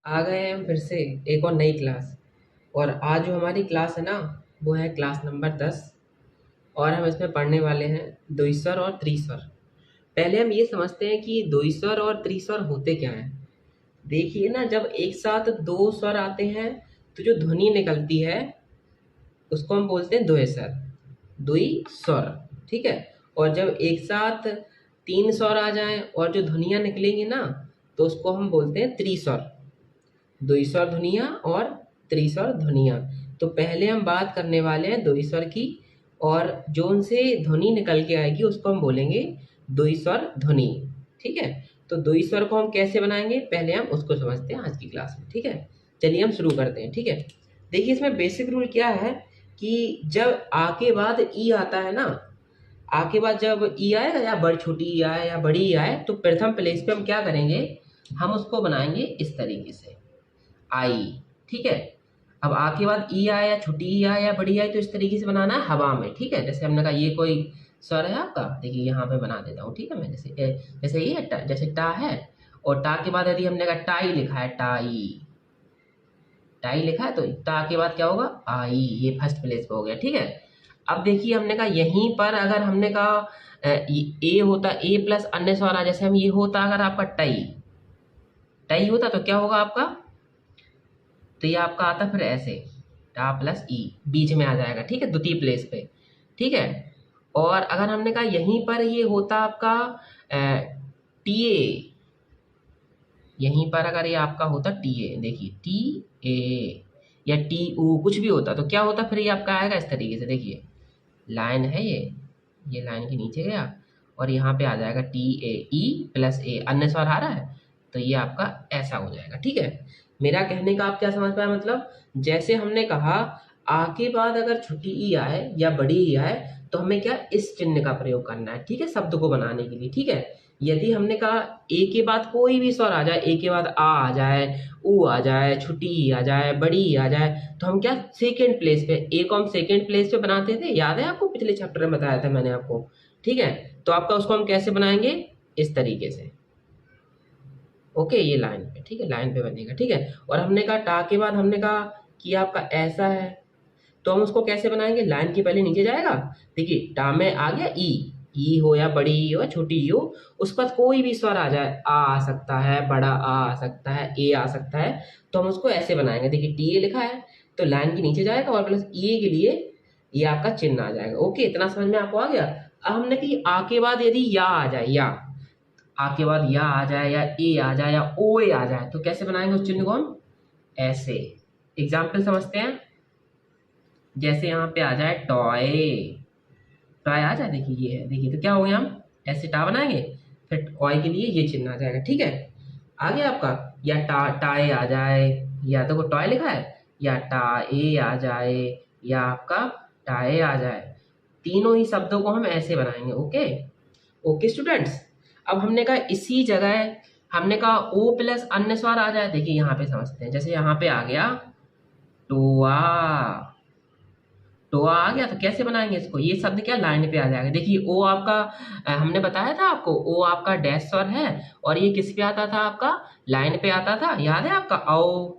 आ गए हैं हम फिर से एक और नई क्लास। और आज जो हमारी क्लास है ना, वो है क्लास नंबर 10। और हम इसमें पढ़ने वाले हैं द्विस्वर और त्रिस्वर। पहले हम ये समझते हैं कि द्विस्वर और त्रिस्वर होते क्या हैं। देखिए ना, जब एक साथ दो स्वर आते हैं तो जो ध्वनि निकलती है उसको हम बोलते हैं द्विस्वर, द्विस्वर। ठीक है। और जब एक साथ तीन स्वर आ जाएं और जो ध्वनियाँ निकलेंगी ना, तो उसको हम बोलते हैं त्रिस्वर। द्विस्वर ध्वनियाँ और त्रिस्वर ध्वनियाँ। तो पहले हम बात करने वाले हैं द्विस्वर की, और जो उनसे ध्वनि निकल के आएगी उसको हम बोलेंगे द्विस्वर ध्वनि। ठीक है। तो द्विस्वर को हम कैसे बनाएंगे, पहले हम उसको समझते हैं आज की क्लास में। ठीक है, चलिए हम शुरू करते हैं। ठीक है, देखिए इसमें बेसिक रूल क्या है कि जब आ के बाद ई आता है ना, आ के बाद जब ई आएगा या बड़ी छोटी ई आए या बड़ी ई आए, तो प्रथम प्लेस पे हम क्या करेंगे, हम उसको बनाएंगे इस तरीके से, आई। ठीक है। अब आ के बाद ई आया या छोटी ई आया या बड़ी आई, तो इस तरीके से बनाना है हवा में। ठीक है, जैसे हमने कहा ये कोई स्वर है आपका, देखिए यहाँ पे बना देता हूँ। ठीक है, मैं जैसे ये जैसे टा है, और टा के बाद यदि हमने कहा टाई लिखा है, टाई, टाई लिखा है, तो टा के बाद क्या होगा, आई। ये फर्स्ट प्लेस पे हो गया। ठीक है। अब देखिए हमने कहा यहीं पर अगर हमने कहा ए होता, ए प्लस अन्य स्वर, जैसे हम ये होता अगर आपका टई, टई होता तो क्या होगा आपका, तो ये आपका आता फिर ऐसे, टा प्लस ई बीच में आ जाएगा। ठीक है, द्वितीय प्लेस पे। ठीक है। और अगर हमने कहा यहीं पर ये होता आपका टी ए, यहीं पर अगर ये आपका होता टी ए, देखिए टी ए या टी यू कुछ भी होता, तो क्या होता फिर ये आपका आएगा इस तरीके से। देखिए लाइन है ये लाइन के नीचे गया और यहाँ पे आ जाएगा टी ए ई प्लस ए, अन्य स्वर आ रहा है, तो ये आपका ऐसा हो जाएगा। ठीक है, मेरा कहने का आप क्या समझ पाए, मतलब जैसे हमने कहा आ के बाद अगर छोटी ई आए या बड़ी ई आए, तो हमें क्या इस चिन्ह का प्रयोग करना है। ठीक है, शब्द को बनाने के लिए। ठीक है, यदि हमने कहा ए के बाद कोई भी स्वर आ जाए, ए के बाद आ जाए, ऊ आ जाए, छोटी ई आ जाए, बड़ी ई आ जाए, तो हम क्या सेकेंड प्लेस पे, ए को हम सेकेंड प्लेस पे बनाते थे, याद है आपको, पिछले चैप्टर में बताया था मैंने आपको। ठीक है, तो आपका उसको हम कैसे बनाएंगे, इस तरीके से। ओके, ये लाइन पे, ठीक है, लाइन पे बनेगा। ठीक है। और हमने कहा टा के बाद हमने कहा कि आपका ऐसा है, तो हम उसको कैसे बनाएंगे, लाइन के पहले नीचे जाएगा। देखिए टा में आ गया ई हो या बड़ी ई हो या छोटी ई हो, उसके बाद कोई भी स्वर आ जाए, आ सकता है, बड़ा आ सकता है, ए आ सकता है, तो हम उसको ऐसे बनाएंगे। देखिए टी ए लिखा है तो लाइन के नीचे जाएगा और प्लस ई के लिए ये आपका चिन्ह आ जाएगा। ओके, इतना समझ में आपको आ गया। अब हमने कि आ के बाद यदि या आ जाए, या आ के बाद या आ जाए या ए आ जाए या ओ ए आ जाए, तो कैसे बनाएंगे उस चिन्ह को हम, ऐसे। एग्जाम्पल समझते हैं, जैसे यहाँ पे आ जाए टॉय, टॉय आ जाए, देखिए ये है, देखिए तो क्या हो गया, हम ऐसे टा बनाएंगे, फिर टॉय के लिए ये चिन्ह आ जाएगा। ठीक है, आ गया आपका। या टा टाए आ जाए, या तो को टॉय लिखा है, या टाए आ जाए, या आपका टाए आ जाए, तीनों ही शब्दों को हम ऐसे बनाएंगे। Okay, okay students. अब हमने कहा इसी जगह हमने कहा ओ प्लस अन्य स्वर आ जाए, देखिए यहाँ पे समझते हैं, जैसे यहाँ पे आ गया टोआ, टोआ आ गया, तो कैसे बनाएंगे इसको, ये शब्द क्या लाइन पे आ जाएगा। देखिए ओ आपका हमने बताया था आपको, ओ आपका डैश स्वर है, और ये किस पे आता था आपका, लाइन पे आता था, याद है आपका, ओ,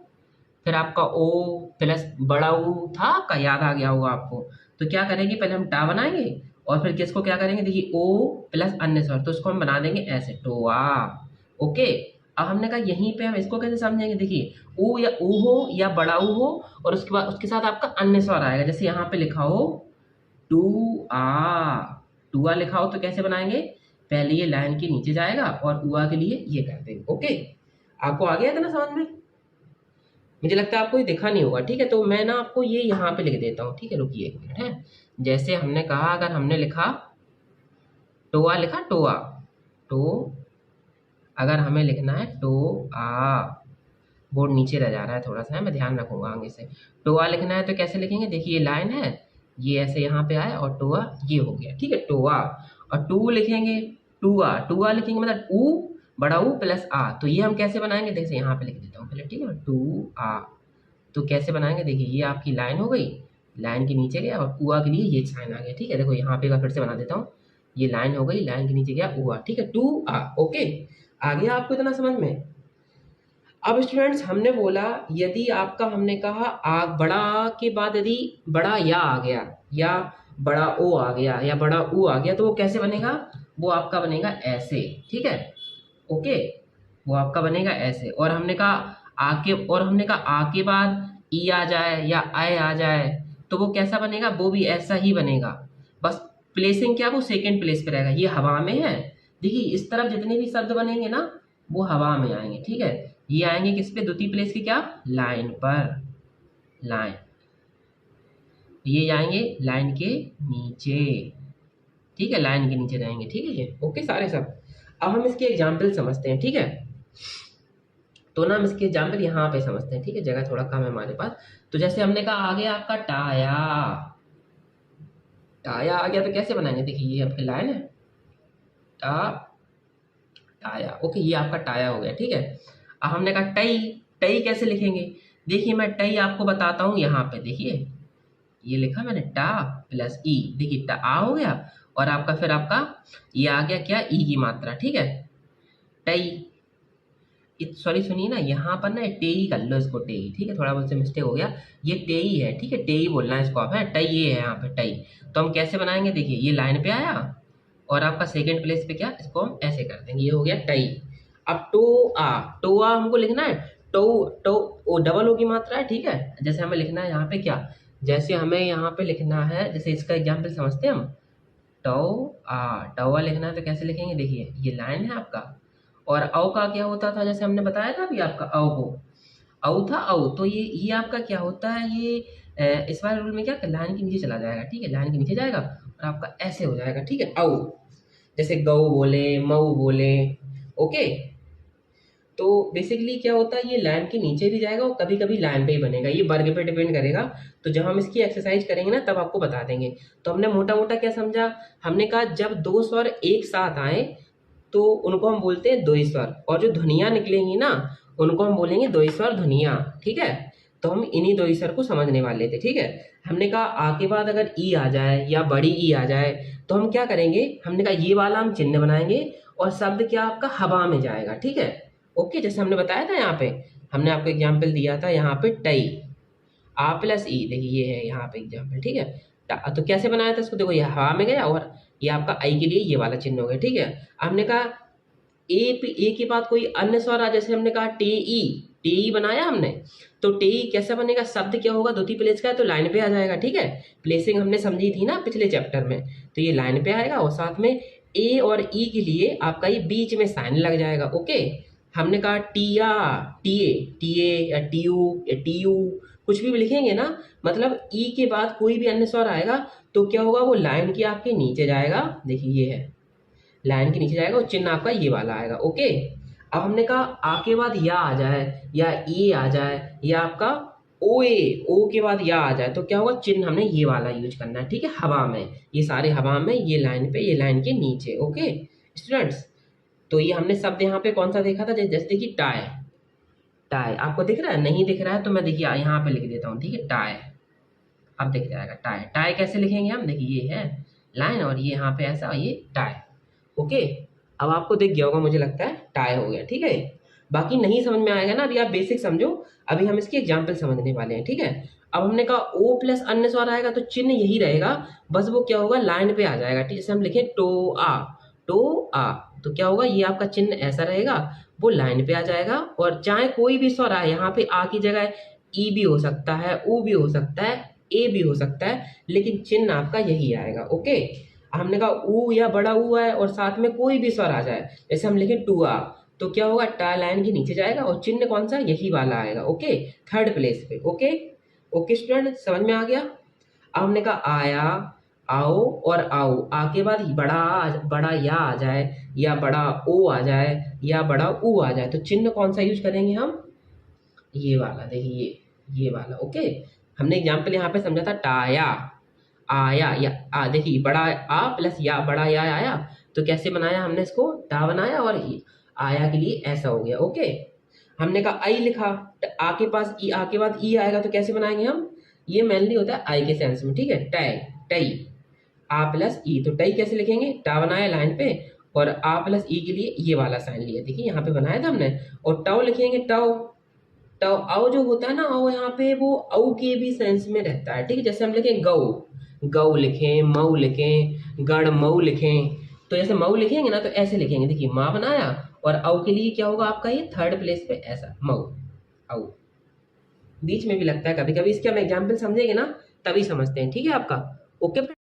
फिर आपका ओ प्लस बड़ा ऊ था आपका, याद आ गया होगा आपको। तो क्या करेंगे, पहले हम टा बनाएंगे और फिर किसको क्या करेंगे, देखिए ओ प्लस अन्य स्वर, तो उसको हम बना देंगे ऐसे, टोआ। ओके, अब हमने कहा यहीं पे हम इसको कैसे समझेंगे, देखिए ऊ या ऊ हो या बड़ा ऊ हो, और उसके बाद उसके साथ आपका अन्य स्वर आएगा, जैसे यहाँ पे लिखा हो टू आ, टू आ लिखा हो, तो कैसे बनाएंगे, पहले ये लाइन के नीचे जाएगा और उआ के लिए ये कर देंगे। ओके, आपको आ गया था ना समझ में, मुझे लगता है आपको ये दिखा नहीं होगा। ठीक है, तो मैं ना आपको ये यहाँ पे लिख देता हूँ। ठीक है, रुकिए एक मिनट है। जैसे हमने कहा, अगर हमने लिखा टोआ, लिखा टोआ, टो, अगर हमें लिखना है टो आ, बोर्ड नीचे रह जा रहा है थोड़ा सा, है, मैं ध्यान रखूंगा आगे से। टोआ लिखना है तो कैसे लिखेंगे, देखिए ये लाइन है, ये ऐसे यहाँ पे आया और टोआ ये हो गया। ठीक है, टोआ। और टू लिखेंगे, टूआ, टूआ लिखेंगे मतलब ऊ बड़ा ऊ प्लस आ, तो ये हम कैसे बनाएंगे, जैसे यहाँ पे लिख देता हूँ पहले। ठीक है, टू आ, तो कैसे बनाएंगे, देखिए ये आपकी लाइन हो गई, लाइन के नीचे गया और उआ के लिए ये साइन आ गया। ठीक है, देखो यहाँ पे फिर से बना देता हूँ, ये लाइन हो गई, लाइन के नीचे गया उआ। ठीक है, टू आ। ओके, आ गया आपको इतना समझ में। अब स्टूडेंट्स हमने बोला यदि आपका हमने कहा बड़ा आ के बाद यदि बड़ा या आ गया या बड़ा ओ आ गया या बड़ा ऊ आ गया तो वो कैसे बनेगा, वो आपका बनेगा ऐसे, ठीक है। ओके, वो आपका बनेगा ऐसे। और हमने कहा आ के बाद ई आ जाए या आए आ जाए तो वो कैसा बनेगा, वो भी ऐसा ही बनेगा, बस प्लेसिंग क्या, वो सेकंड प्लेस पे रहेगा। ये हवा में है, देखिए इस तरफ जितने भी शब्द बनेंगे ना वो हवा में आएंगे, ठीक है। ये आएंगे किस पे, द्वितीय प्लेस की क्या, लाइन पर, लाइन, ये जाएंगे लाइन के नीचे, ठीक है, लाइन के नीचे रहेंगे, ठीक है ये। ओके सारे सब। अब हम इसके एग्जाम्पल समझते हैं, ठीक है। तो ना हम इसके एग्जाम्पल यहाँ पे समझते हैं, ठीक है, जगह थोड़ा कम है हमारे पास। तो जैसे हमने कहा आ गया आपका टाया, टाया आ गया तो कैसे बनाएंगे, देखिए ये आपकी लाइन है, टा टाया, ओके ये आपका टाया हो गया, ठीक है। अब हमने कहा टई, टई कैसे लिखेंगे, देखिए मैं टई आपको बताता हूँ, यहाँ पे देखिए ये लिखा मैंने टा प्लस ई, देखिए टा आ हो गया और आपका फिर आपका ये आ गया क्या, ई की मात्रा, ठीक है। टई, सॉरी सुनिए ना, यहाँ पर ना टेई कर लो इसको, टेई, ठीक है, थोड़ा बहुत से मिस्टेक हो गया, ये टेई है, ठीक है, टेई बोलना है इसको आप, है टई ये है यहाँ पे टई। तो हम कैसे बनाएंगे, देखिए ये लाइन पे आया और आपका सेकंड प्लेस पे क्या, इसको हम ऐसे कर देंगे, ये हो गया टई। अब टो आ हमको लिखना है, टो टो ओ डबल ओ की मात्रा है, ठीक है। जैसे हमें लिखना है यहाँ पे क्या, जैसे हमें यहाँ पे लिखना है, जैसे इसका एग्जाम्पल समझते हैं हम, टो आ लिखना है तो कैसे लिखेंगे, देखिए ये लाइन है आपका, और औ का क्या होता था, जैसे हमने बताया था अभी आपका औ को, औ था औ, तो ये आपका क्या होता है, ये इस वाले रूल में क्या लाइन के नीचे चला जाएगा, ठीक है, लाइन के नीचे जाएगा और आपका ऐसे हो जाएगा, ठीक है, औ। जैसे गऊ बोले, मऊ बोले, ओके। तो बेसिकली क्या होता है, ये लाइन के नीचे भी जाएगा और कभी कभी लाइन पे ही बनेगा, ये वर्ग पे डिपेंड करेगा। तो जब हम इसकी एक्सरसाइज करेंगे ना तब आपको बता देंगे। तो हमने मोटा मोटा क्या समझा, हमने कहा जब दो स्वर एक साथ आए तो उनको हम बोलते हैं द्वि स्वर, और जो ध्वनियाँ निकलेंगी ना उनको हम बोलेंगे द्वि स्वर ध्वनियाँ, ठीक है। तो हम इन्हीं द्वि स्वर को समझने वाले थे, ठीक है। हमने कहा आ के बाद अगर ई आ जाए या बड़ी ई आ जाए तो हम क्या करेंगे, हमने कहा ये वाला हम चिन्ह बनाएंगे और शब्द क्या आपका हवा में जाएगा, ठीक है। ओके, जैसे हमने बताया था यहाँ पे, हमने आपको एग्जाम्पल दिया था यहाँ पे टई, आ प्लस ई, देखिए ये है यहाँ पे एग्जाम्पल, ठीक है। तो कैसे बनाया था इसको, देखो ये हवा में गया और ये आपका आई के लिए ये वाला चिन्ह हो गया, ठीक है। हमने कहा ए के बाद कोई अन्य स्वर आ, जैसे हमने कहा टेई, टेई बनाया हमने, तो टेई कैसा बनेगा, शब्द क्या होगा, द्वितीय प्लेस का है तो लाइन पे आ जाएगा, ठीक है। प्लेसिंग हमने समझी थी ना पिछले चैप्टर में, तो ये लाइन पे आएगा और साथ में ए और ई के लिए आपका ये बीच में साइन लग जाएगा, ओके। हमने कहा टिया, टीए, टीए या टीयू या टीयू, कुछ भी लिखेंगे ना, मतलब ई के बाद कोई भी अन्य स्वर आएगा तो क्या होगा, वो लाइन के आपके नीचे जाएगा, देखिए ये है लाइन के नीचे जाएगा और चिन्ह आपका ये वाला आएगा, ओके। अब हमने कहा आ के बाद या आ जाए या ए आ जाए या आपका ओ के बाद या आ जाए तो क्या होगा, चिन्ह हमने ये वाला यूज करना है, ठीक है, हवा में, ये सारे हवा में, ये लाइन पे, ये लाइन के नीचे, ओके स्टूडेंट्स। तो ये हमने शब्द यहाँ पे कौन सा देखा था, जैसे देखिए टाई, टाई आपको दिख रहा है, नहीं दिख रहा है तो मैं देखिए यहाँ पे लिख देता हूँ, ठीक है, टाई, अब दिख जाएगा टाई। टाई कैसे लिखेंगे हम, देखिए ये है लाइन और ये यहाँ पे ऐसा, ये टाई, ओके। अब आपको दिख गया होगा मुझे लगता है, टाई हो गया, ठीक है। बाकी नहीं समझ में आएगा ना, अभी आप बेसिक समझो, अभी हम इसकी एग्जाम्पल समझने वाले हैं, ठीक है। अब हमने कहा ओ प्लस अन्य स्वर आएगा तो चिन्ह यही रहेगा, बस वो क्या होगा, लाइन पे आ जाएगा, ठीक है। जैसे हम लिखें टो आ तो क्या होगा, ये आपका चिन्ह ऐसा रहेगा, वो लाइन पे आ जाएगा और चाहे कोई भी स्वर आए, यहाँ पे आ की जगह ई भी हो सकता है, ऊ भी हो सकता है, ए भी हो सकता है, लेकिन चिन्ह आपका यही आएगा, ओके। हमने कहा ऊ या बड़ा ऊ है और साथ में कोई भी स्वर आ जाए, जैसे हम लिखें टू आ तो क्या होगा, टा लाइन के नीचे जाएगा और चिन्ह कौन सा, यही वाला आएगा, ओके, थर्ड प्लेस पे, ओके। ओके स्टूडेंट, समझ में आ गया। अब हमने कहा आया, आओ और आओ, आ के बाद बड़ा या आ जाए या बड़ा ओ आ जाए या बड़ा ऊ आ जाए तो चिन्ह कौन सा यूज करेंगे हम, ये वाला, देखिए ये वाला, ओके। हमने एग्जाम्पल यहाँ पे समझा था टाया, आया या देखिए बड़ा आ प्लस या बड़ा या आया तो कैसे बनाया हमने इसको, टा बनाया और आया के लिए ऐसा हो गया, ओके। हमने कहा आई लिखा, आ के पास ई, आ के बाद ई आएगा तो कैसे बनाएंगे हम, ये मेनली होता है आई के सेंस में, ठीक है, टाई, टई, आ प्लस ई, तो टई कैसे लिखेंगे, टा बनाया लाइन पे और आ प्लस ई के लिए ये वाला साइन लिया, देखिए यहाँ पे बनाया था हमने, और टाओ लिखेंगे, टाओ तो औ जो होता है ना, औ यहाँ पे वो औ के भी सेंस में रहता है, ठीक है। जैसे हम लिखें गौ, गौ लिखें, मऊ लिखें, गण मऊ लिखें, तो जैसे मऊ लिखेंगे ना तो ऐसे लिखेंगे, देखिए माँ बनाया और औ के लिए क्या होगा आपका, ये थर्ड प्लेस पे ऐसा मऊ, औ। बीच में भी लगता है कभी कभी, इसके हम एग्जाम्पल समझेंगे ना तभी समझते हैं, ठीक है आपका। ओके।